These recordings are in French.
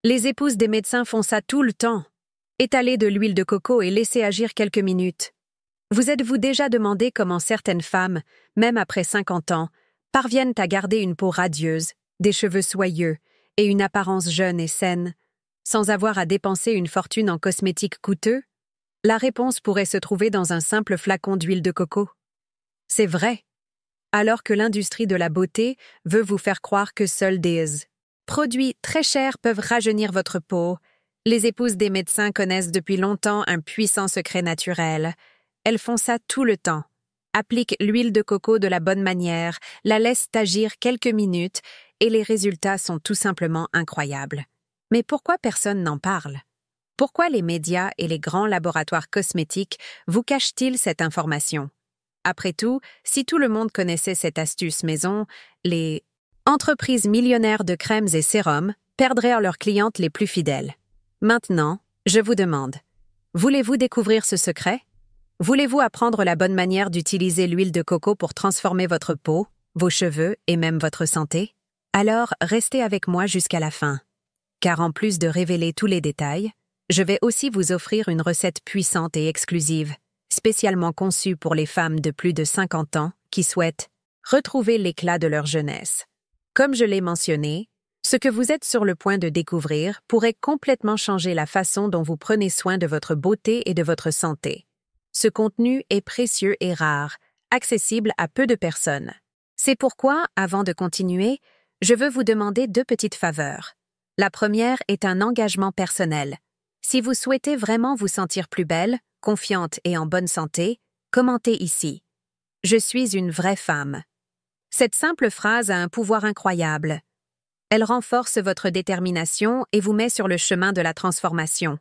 Les épouses des médecins font ça tout le temps. Étalez de l'huile de coco et laissez agir quelques minutes. Vous êtes-vous déjà demandé comment certaines femmes, même après 50 ans, parviennent à garder une peau radieuse, des cheveux soyeux et une apparence jeune et saine, sans avoir à dépenser une fortune en cosmétiques coûteux? La réponse pourrait se trouver dans un simple flacon d'huile de coco. C'est vrai. Alors que l'industrie de la beauté veut vous faire croire que seuls des produits très chers peuvent rajeunir votre peau, les épouses des médecins connaissent depuis longtemps un puissant secret naturel. Elles font ça tout le temps. Appliquent l'huile de coco de la bonne manière, la laissent agir quelques minutes et les résultats sont tout simplement incroyables. Mais pourquoi personne n'en parle? Pourquoi les médias et les grands laboratoires cosmétiques vous cachent-ils cette information? Après tout, si tout le monde connaissait cette astuce maison, les entreprises millionnaires de crèmes et sérums perdraient leurs clientes les plus fidèles. Maintenant, je vous demande, voulez-vous découvrir ce secret? Voulez-vous apprendre la bonne manière d'utiliser l'huile de coco pour transformer votre peau, vos cheveux et même votre santé? Alors, restez avec moi jusqu'à la fin. Car en plus de révéler tous les détails, je vais aussi vous offrir une recette puissante et exclusive, spécialement conçue pour les femmes de plus de 50 ans qui souhaitent retrouver l'éclat de leur jeunesse. Comme je l'ai mentionné, ce que vous êtes sur le point de découvrir pourrait complètement changer la façon dont vous prenez soin de votre beauté et de votre santé. Ce contenu est précieux et rare, accessible à peu de personnes. C'est pourquoi, avant de continuer, je veux vous demander 2 petites faveurs. La première est un engagement personnel. Si vous souhaitez vraiment vous sentir plus belle, confiante et en bonne santé, commentez ici. Je suis une vraie femme. Cette simple phrase a un pouvoir incroyable. Elle renforce votre détermination et vous met sur le chemin de la transformation.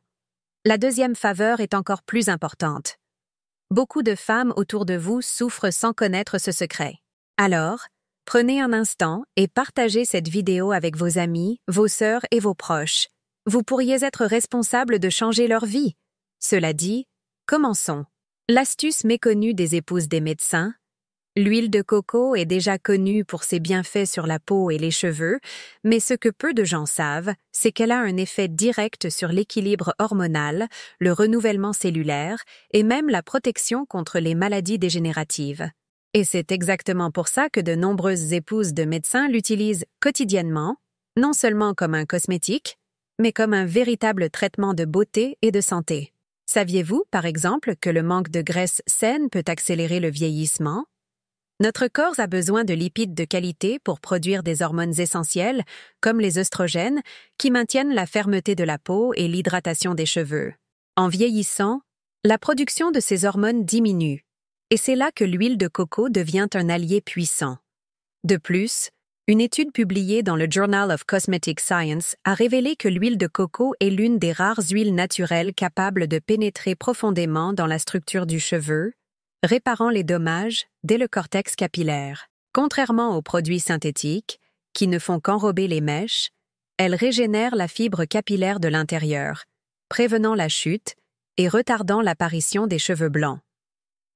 La deuxième faveur est encore plus importante. Beaucoup de femmes autour de vous souffrent sans connaître ce secret. Alors, prenez un instant et partagez cette vidéo avec vos amis, vos sœurs et vos proches. Vous pourriez être responsable de changer leur vie. Cela dit, commençons. L'astuce méconnue des épouses des médecins. L'huile de coco est déjà connue pour ses bienfaits sur la peau et les cheveux, mais ce que peu de gens savent, c'est qu'elle a un effet direct sur l'équilibre hormonal, le renouvellement cellulaire et même la protection contre les maladies dégénératives. Et c'est exactement pour ça que de nombreuses épouses de médecins l'utilisent quotidiennement, non seulement comme un cosmétique, mais comme un véritable traitement de beauté et de santé. Saviez-vous, par exemple, que le manque de graisse saine peut accélérer le vieillissement? Notre corps a besoin de lipides de qualité pour produire des hormones essentielles, comme les œstrogènes, qui maintiennent la fermeté de la peau et l'hydratation des cheveux. En vieillissant, la production de ces hormones diminue, et c'est là que l'huile de coco devient un allié puissant. De plus, une étude publiée dans le Journal of Cosmetic Science a révélé que l'huile de coco est l'une des rares huiles naturelles capables de pénétrer profondément dans la structure du cheveu, réparant les dommages dès le cortex capillaire. Contrairement aux produits synthétiques, qui ne font qu'enrober les mèches, elles régénèrent la fibre capillaire de l'intérieur, prévenant la chute et retardant l'apparition des cheveux blancs.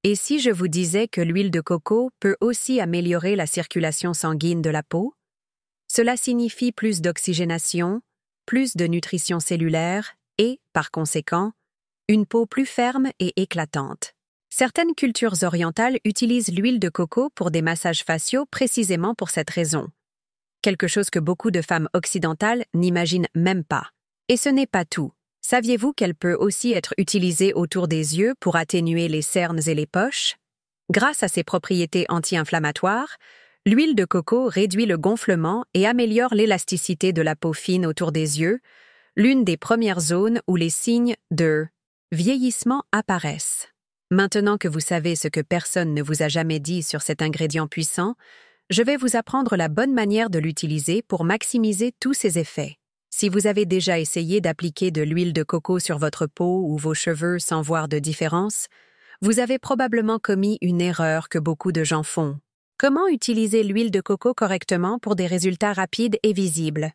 Et si je vous disais que l'huile de coco peut aussi améliorer la circulation sanguine de la peau? Cela signifie plus d'oxygénation, plus de nutrition cellulaire et, par conséquent, une peau plus ferme et éclatante. Certaines cultures orientales utilisent l'huile de coco pour des massages faciaux précisément pour cette raison. Quelque chose que beaucoup de femmes occidentales n'imaginent même pas. Et ce n'est pas tout. Saviez-vous qu'elle peut aussi être utilisée autour des yeux pour atténuer les cernes et les poches? Grâce à ses propriétés anti-inflammatoires, l'huile de coco réduit le gonflement et améliore l'élasticité de la peau fine autour des yeux, l'une des premières zones où les signes de vieillissement apparaissent. Maintenant que vous savez ce que personne ne vous a jamais dit sur cet ingrédient puissant, je vais vous apprendre la bonne manière de l'utiliser pour maximiser tous ses effets. Si vous avez déjà essayé d'appliquer de l'huile de coco sur votre peau ou vos cheveux sans voir de différence, vous avez probablement commis une erreur que beaucoup de gens font. Comment utiliser l'huile de coco correctement pour des résultats rapides et visibles?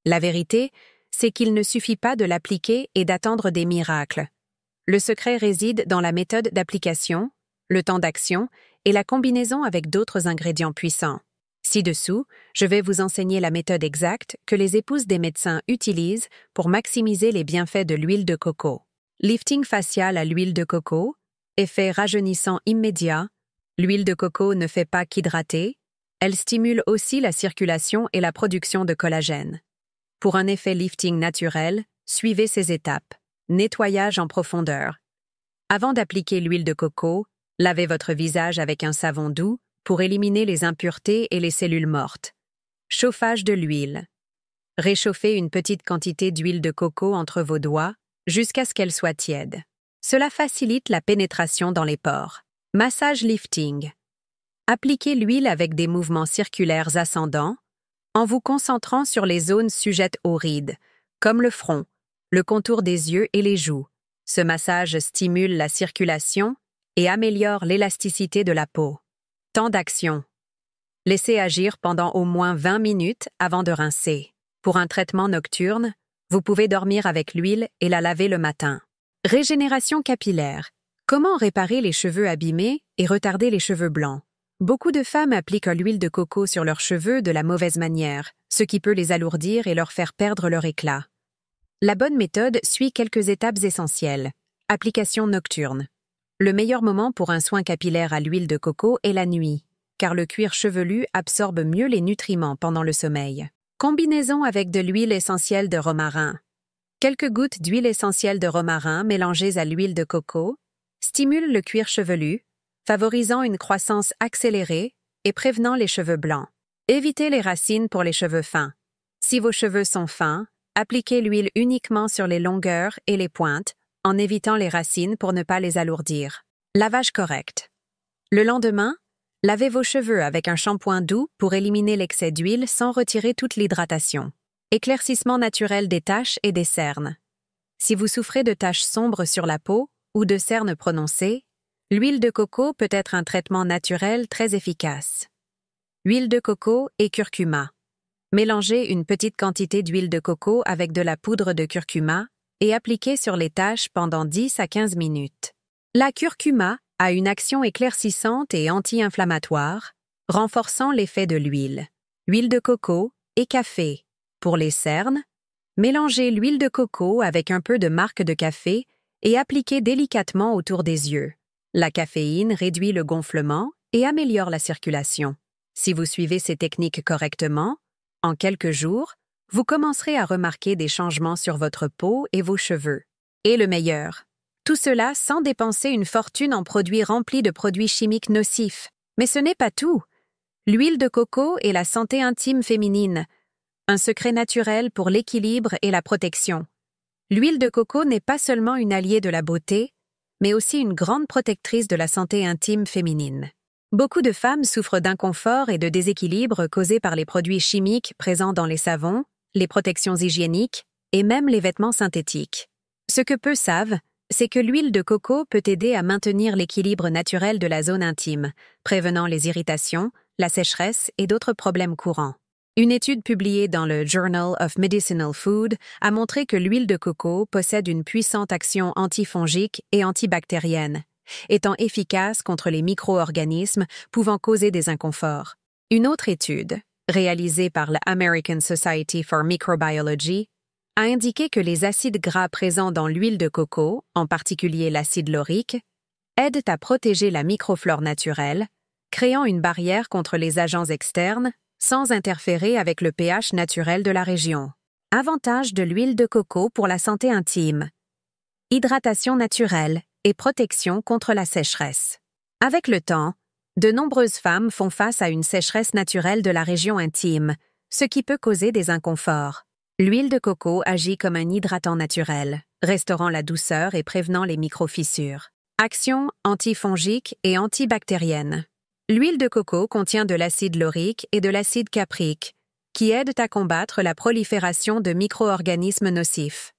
La vérité, c'est qu'il ne suffit pas de l'appliquer et d'attendre des miracles. Le secret réside dans la méthode d'application, le temps d'action et la combinaison avec d'autres ingrédients puissants. Ci-dessous, je vais vous enseigner la méthode exacte que les épouses des médecins utilisent pour maximiser les bienfaits de l'huile de coco. Lifting facial à l'huile de coco, effet rajeunissant immédiat. L'huile de coco ne fait pas qu'hydrater, elle stimule aussi la circulation et la production de collagène. Pour un effet lifting naturel, suivez ces étapes. Nettoyage en profondeur. Avant d'appliquer l'huile de coco, lavez votre visage avec un savon doux pour éliminer les impuretés et les cellules mortes. Chauffage de l'huile. Réchauffez une petite quantité d'huile de coco entre vos doigts jusqu'à ce qu'elle soit tiède. Cela facilite la pénétration dans les pores. Massage lifting. Appliquez l'huile avec des mouvements circulaires ascendants en vous concentrant sur les zones sujettes aux rides, comme le front, le contour des yeux et les joues. Ce massage stimule la circulation et améliore l'élasticité de la peau. Temps d'action. Laissez agir pendant au moins 20 minutes avant de rincer. Pour un traitement nocturne, vous pouvez dormir avec l'huile et la laver le matin. Régénération capillaire. Comment réparer les cheveux abîmés et retarder les cheveux blancs? Beaucoup de femmes appliquent l'huile de coco sur leurs cheveux de la mauvaise manière, ce qui peut les alourdir et leur faire perdre leur éclat. La bonne méthode suit quelques étapes essentielles. Application nocturne. Le meilleur moment pour un soin capillaire à l'huile de coco est la nuit, car le cuir chevelu absorbe mieux les nutriments pendant le sommeil. Combinaison avec de l'huile essentielle de romarin. Quelques gouttes d'huile essentielle de romarin mélangées à l'huile de coco stimulent le cuir chevelu, favorisant une croissance accélérée et prévenant les cheveux blancs. Évitez les racines pour les cheveux fins. Si vos cheveux sont fins, appliquez l'huile uniquement sur les longueurs et les pointes, en évitant les racines pour ne pas les alourdir. Lavage correct. Le lendemain, lavez vos cheveux avec un shampoing doux pour éliminer l'excès d'huile sans retirer toute l'hydratation. Éclaircissement naturel des taches et des cernes. Si vous souffrez de taches sombres sur la peau ou de cernes prononcées, l'huile de coco peut être un traitement naturel très efficace. Huile de coco et curcuma. Mélangez une petite quantité d'huile de coco avec de la poudre de curcuma et appliquez sur les taches pendant 10 à 15 minutes. La curcuma a une action éclaircissante et anti-inflammatoire, renforçant l'effet de l'huile. Huile de coco et café. Pour les cernes, mélangez l'huile de coco avec un peu de marc de café et appliquez délicatement autour des yeux. La caféine réduit le gonflement et améliore la circulation. Si vous suivez ces techniques correctement, en quelques jours, vous commencerez à remarquer des changements sur votre peau et vos cheveux. Et le meilleur, tout cela sans dépenser une fortune en produits remplis de produits chimiques nocifs. Mais ce n'est pas tout. L'huile de coco et la santé intime féminine, un secret naturel pour l'équilibre et la protection. L'huile de coco n'est pas seulement une alliée de la beauté, mais aussi une grande protectrice de la santé intime féminine. Beaucoup de femmes souffrent d'inconfort et de déséquilibre causés par les produits chimiques présents dans les savons, les protections hygiéniques et même les vêtements synthétiques. Ce que peu savent, c'est que l'huile de coco peut aider à maintenir l'équilibre naturel de la zone intime, prévenant les irritations, la sécheresse et d'autres problèmes courants. Une étude publiée dans le Journal of Medicinal Food a montré que l'huile de coco possède une puissante action antifongique et antibactérienne, étant efficace contre les micro-organismes pouvant causer des inconforts. Une autre étude, réalisée par la American Society for Microbiology, a indiqué que les acides gras présents dans l'huile de coco, en particulier l'acide laurique, aident à protéger la microflore naturelle, créant une barrière contre les agents externes sans interférer avec le pH naturel de la région. Avantages de l'huile de coco pour la santé intime. Hydratation naturelle et protection contre la sécheresse. Avec le temps, de nombreuses femmes font face à une sécheresse naturelle de la région intime, ce qui peut causer des inconforts. L'huile de coco agit comme un hydratant naturel, restaurant la douceur et prévenant les microfissures. Action antifongique et antibactérienne. L'huile de coco contient de l'acide laurique et de l'acide caprique, qui aident à combattre la prolifération de micro-organismes nocifs.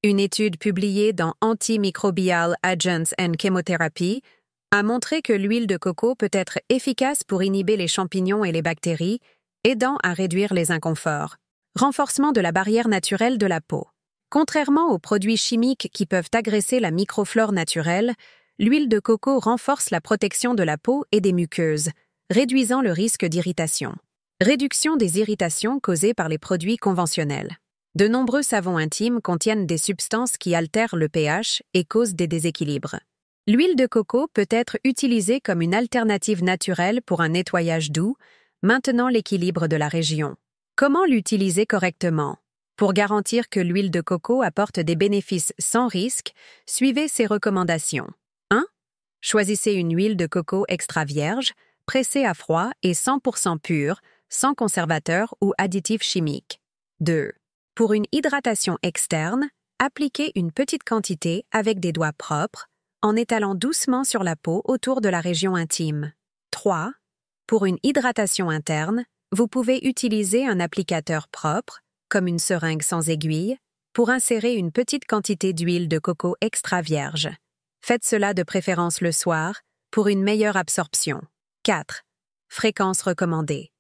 Une étude publiée dans Antimicrobial Agents and Chemotherapy a montré que l'huile de coco peut être efficace pour inhiber les champignons et les bactéries, aidant à réduire les inconforts. Renforcement de la barrière naturelle de la peau. Contrairement aux produits chimiques qui peuvent agresser la microflore naturelle, l'huile de coco renforce la protection de la peau et des muqueuses, réduisant le risque d'irritation. Réduction des irritations causées par les produits conventionnels. De nombreux savons intimes contiennent des substances qui altèrent le pH et causent des déséquilibres. L'huile de coco peut être utilisée comme une alternative naturelle pour un nettoyage doux, maintenant l'équilibre de la région. Comment l'utiliser correctement? Pour garantir que l'huile de coco apporte des bénéfices sans risque, suivez ces recommandations. 1. Choisissez une huile de coco extra vierge, pressée à froid et 100% pure, sans conservateur ou additifs chimiques. 2. Pour une hydratation externe, appliquez une petite quantité avec des doigts propres, en étalant doucement sur la peau autour de la région intime. 3. Pour une hydratation interne, vous pouvez utiliser un applicateur propre, comme une seringue sans aiguille, pour insérer une petite quantité d'huile de coco extra vierge. Faites cela de préférence le soir, pour une meilleure absorption. 4. Fréquence recommandée.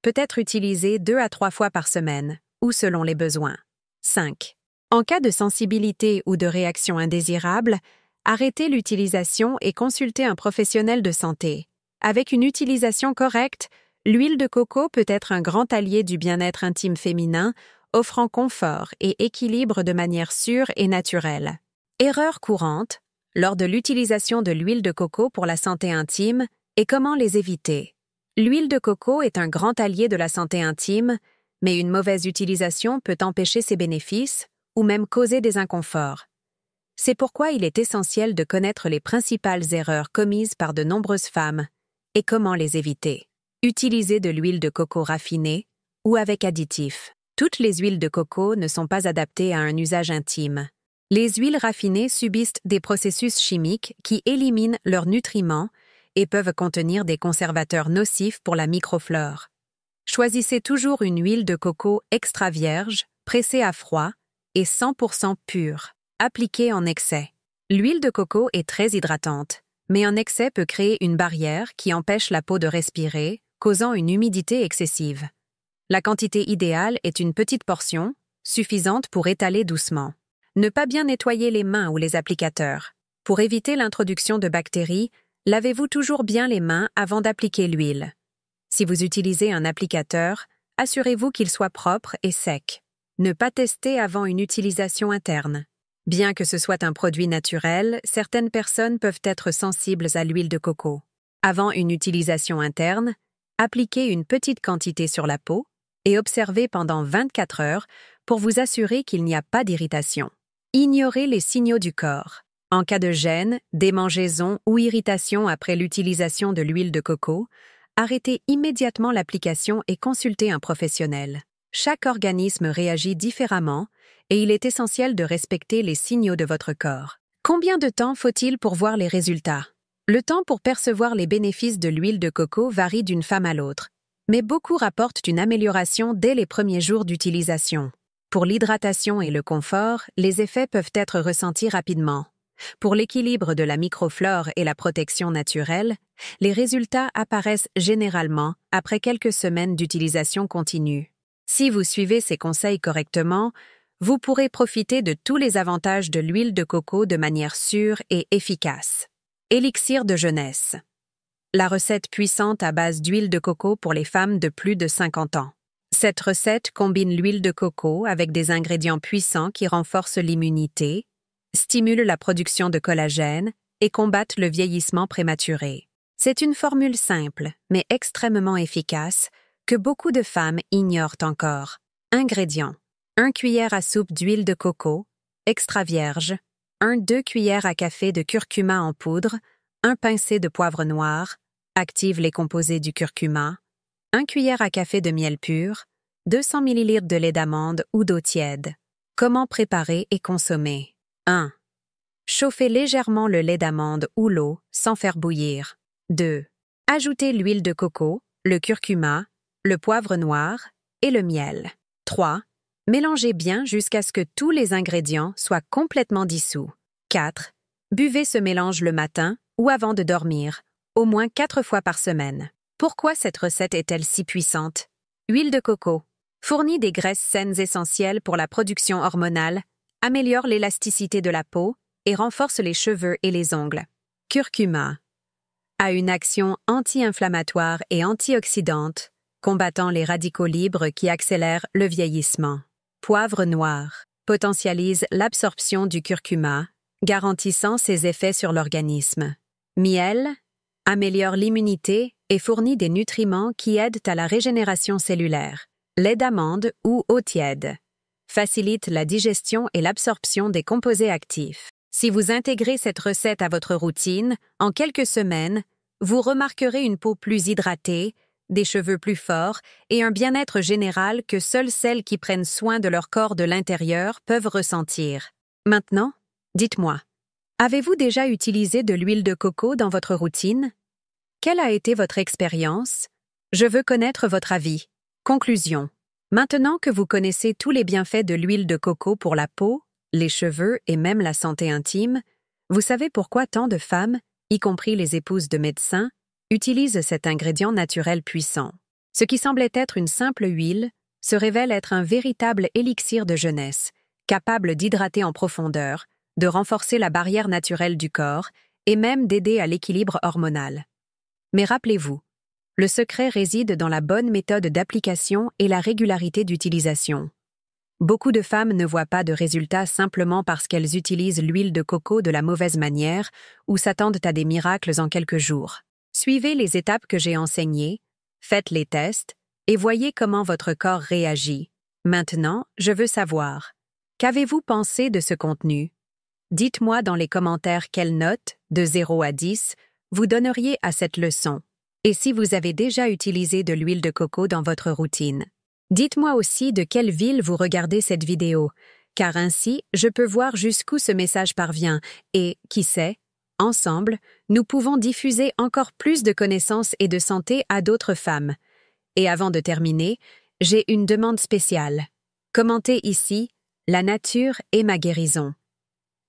Peut être utilisé 2 à 3 fois par semaine, ou selon les besoins. 5. En cas de sensibilité ou de réaction indésirable, arrêtez l'utilisation et consultez un professionnel de santé. Avec une utilisation correcte, l'huile de coco peut être un grand allié du bien-être intime féminin, offrant confort et équilibre de manière sûre et naturelle. Erreurs courantes lors de l'utilisation de l'huile de coco pour la santé intime et comment les éviter. L'huile de coco est un grand allié de la santé intime, mais une mauvaise utilisation peut empêcher ses bénéfices ou même causer des inconforts. C'est pourquoi il est essentiel de connaître les principales erreurs commises par de nombreuses femmes et comment les éviter. Utilisez de l'huile de coco raffinée ou avec additifs. Toutes les huiles de coco ne sont pas adaptées à un usage intime. Les huiles raffinées subissent des processus chimiques qui éliminent leurs nutriments et peuvent contenir des conservateurs nocifs pour la microflore. Choisissez toujours une huile de coco extra vierge, pressée à froid et 100% pure. Appliquée en excès. L'huile de coco est très hydratante, mais un excès peut créer une barrière qui empêche la peau de respirer, causant une humidité excessive. La quantité idéale est une petite portion, suffisante pour étaler doucement. Ne pas bien nettoyer les mains ou les applicateurs. Pour éviter l'introduction de bactéries, lavez-vous toujours bien les mains avant d'appliquer l'huile. Si vous utilisez un applicateur, assurez-vous qu'il soit propre et sec. Ne pas tester avant une utilisation interne. Bien que ce soit un produit naturel, certaines personnes peuvent être sensibles à l'huile de coco. Avant une utilisation interne, appliquez une petite quantité sur la peau et observez pendant 24 heures pour vous assurer qu'il n'y a pas d'irritation. Ignorez les signaux du corps. En cas de gêne, démangeaison ou irritation après l'utilisation de l'huile de coco, arrêtez immédiatement l'application et consultez un professionnel. Chaque organisme réagit différemment et il est essentiel de respecter les signaux de votre corps. Combien de temps faut-il pour voir les résultats? Le temps pour percevoir les bénéfices de l'huile de coco varie d'une femme à l'autre, mais beaucoup rapportent une amélioration dès les premiers jours d'utilisation. Pour l'hydratation et le confort, les effets peuvent être ressentis rapidement. Pour l'équilibre de la microflore et la protection naturelle, les résultats apparaissent généralement après quelques semaines d'utilisation continue. Si vous suivez ces conseils correctement, vous pourrez profiter de tous les avantages de l'huile de coco de manière sûre et efficace. Élixir de jeunesse. La recette puissante à base d'huile de coco pour les femmes de plus de 50 ans. Cette recette combine l'huile de coco avec des ingrédients puissants qui renforcent l'immunité, stimulent la production de collagène et combattent le vieillissement prématuré. C'est une formule simple, mais extrêmement efficace, que beaucoup de femmes ignorent encore. Ingrédients. 1 cuillère à soupe d'huile de coco, extra vierge, 1-2 cuillères à café de curcuma en poudre, 1 pincée de poivre noir, active les composés du curcuma, 1 cuillère à café de miel pur, 200 ml de lait d'amande ou d'eau tiède. Comment préparer et consommer? 1. Chauffez légèrement le lait d'amande ou l'eau sans faire bouillir. 2. Ajoutez l'huile de coco, le curcuma, le poivre noir et le miel. 3. Mélangez bien jusqu'à ce que tous les ingrédients soient complètement dissous. 4. Buvez ce mélange le matin ou avant de dormir, au moins 4 fois par semaine. Pourquoi cette recette est-elle si puissante? Huile de coco fournit des graisses saines essentielles pour la production hormonale, améliore l'élasticité de la peau et renforce les cheveux et les ongles. Curcuma a une action anti-inflammatoire et antioxydante, combattant les radicaux libres qui accélèrent le vieillissement. Poivre noir potentialise l'absorption du curcuma, garantissant ses effets sur l'organisme. Miel améliore l'immunité et fournit des nutriments qui aident à la régénération cellulaire. Lait d'amande ou eau tiède facilite la digestion et l'absorption des composés actifs. Si vous intégrez cette recette à votre routine, en quelques semaines, vous remarquerez une peau plus hydratée, des cheveux plus forts et un bien-être général que seules celles qui prennent soin de leur corps de l'intérieur peuvent ressentir. Maintenant, dites-moi, avez-vous déjà utilisé de l'huile de coco dans votre routine? Quelle a été votre expérience? Je veux connaître votre avis. Conclusion. Maintenant que vous connaissez tous les bienfaits de l'huile de coco pour la peau, les cheveux et même la santé intime, vous savez pourquoi tant de femmes, y compris les épouses de médecins, utilisent cet ingrédient naturel puissant. Ce qui semblait être une simple huile se révèle être un véritable élixir de jeunesse, capable d'hydrater en profondeur, de renforcer la barrière naturelle du corps et même d'aider à l'équilibre hormonal. Mais rappelez-vous, le secret réside dans la bonne méthode d'application et la régularité d'utilisation. Beaucoup de femmes ne voient pas de résultats simplement parce qu'elles utilisent l'huile de coco de la mauvaise manière ou s'attendent à des miracles en quelques jours. Suivez les étapes que j'ai enseignées, faites les tests et voyez comment votre corps réagit. Maintenant, je veux savoir, qu'avez-vous pensé de ce contenu? Dites-moi dans les commentaires quelle note, de 0 à 10, vous donneriez à cette leçon. Et si vous avez déjà utilisé de l'huile de coco dans votre routine. Dites-moi aussi de quelle ville vous regardez cette vidéo, car ainsi, je peux voir jusqu'où ce message parvient et, qui sait, ensemble, nous pouvons diffuser encore plus de connaissances et de santé à d'autres femmes. Et avant de terminer, j'ai une demande spéciale. Commentez ici « La nature est ma guérison ».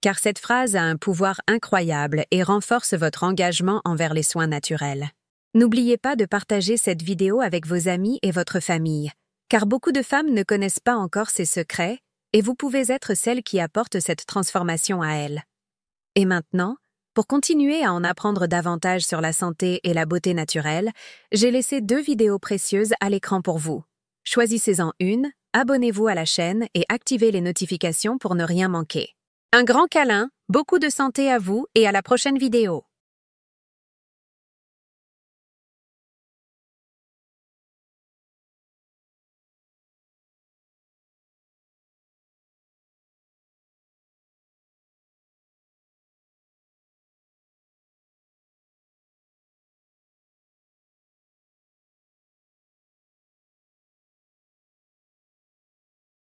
Car cette phrase a un pouvoir incroyable et renforce votre engagement envers les soins naturels. N'oubliez pas de partager cette vidéo avec vos amis et votre famille, car beaucoup de femmes ne connaissent pas encore ces secrets et vous pouvez être celle qui apporte cette transformation à elles. Et maintenant, pour continuer à en apprendre davantage sur la santé et la beauté naturelle, j'ai laissé 2 vidéos précieuses à l'écran pour vous. Choisissez-en une, abonnez-vous à la chaîne et activez les notifications pour ne rien manquer. Un grand câlin, beaucoup de santé à vous et à la prochaine vidéo.